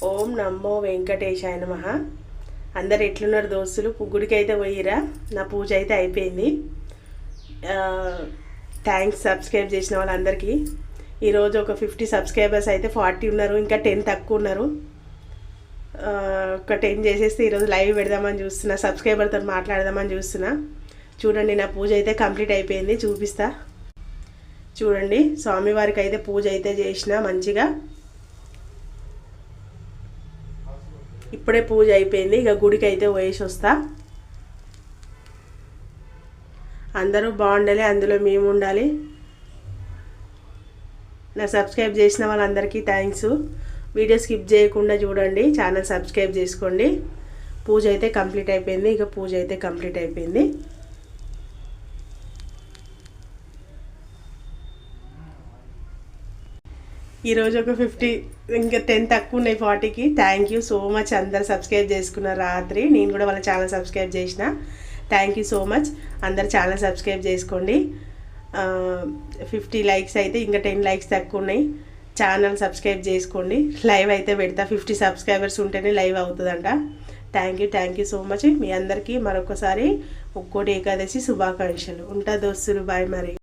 ఓం నమో వెంకటేశాయ నమః. అందరు ఎట్లున్నారు దోస్తులు? గుడికి అయితే పోయిరా? నా పూజ అయితే అయిపోయింది. థ్యాంక్స్ సబ్స్క్రైబ్ చేసిన వాళ్ళందరికీ. ఈరోజు ఒక 50 సబ్స్క్రైబర్స్ అయితే 40 ఉన్నారు, ఇంకా 10 తక్కువ ఉన్నారు. ఒక 10 చేసేస్తే ఈరోజు లైవ్ పెడదామని చూస్తున్నా, సబ్స్క్రైబర్తో మాట్లాడదామని చూస్తున్నా. చూడండి, నా పూజ అయితే కంప్లీట్ అయిపోయింది, చూపిస్తా. చూడండి, స్వామివారికి అయితే పూజ అయితే చేసిన మంచిగా. ఇప్పుడే పూజ అయిపోయింది, ఇక గుడికి అయితే పోయేసి వస్తా. అందరూ బాగుండాలి, అందులో మేము ఉండాలి. నా సబ్స్క్రైబ్ చేసిన వాళ్ళందరికీ థ్యాంక్స్. వీడియో స్కిప్ చేయకుండా చూడండి, ఛానల్ సబ్స్క్రైబ్ చేసుకోండి. పూజ అయితే కంప్లీట్ అయిపోయింది, ఇక పూజ అయితే కంప్లీట్ అయిపోయింది. ఈరోజు ఒక 50, ఇంకా 10 తక్కువ ఉన్నాయి 40కి. థ్యాంక్ యూ సో మచ్, అందరు సబ్స్క్రైబ్ చేసుకున్నారు. రాత్రి నేను కూడా వాళ్ళ ఛానల్ సబ్స్క్రైబ్ చేసిన. Thank you so much. అందరు ఛానల్ సబ్స్క్రైబ్ చేసుకోండి. 50 లైక్స్ అయితే ఇంకా 10 లైక్స్ తక్కువ ఉన్నాయి. ఛానల్ సబ్స్క్రైబ్ చేసుకోండి. లైవ్ అయితే పెడతా, 50 సబ్స్క్రైబర్స్ ఉంటేనే లైవ్ అవుతుందంట. Thank you so much. మీ అందరికీ మరొకసారి ఒక్కోటి ఏకాదశి శుభాకాంక్షలు. ఉంటా దోస్తులు, బాయ్ మరి.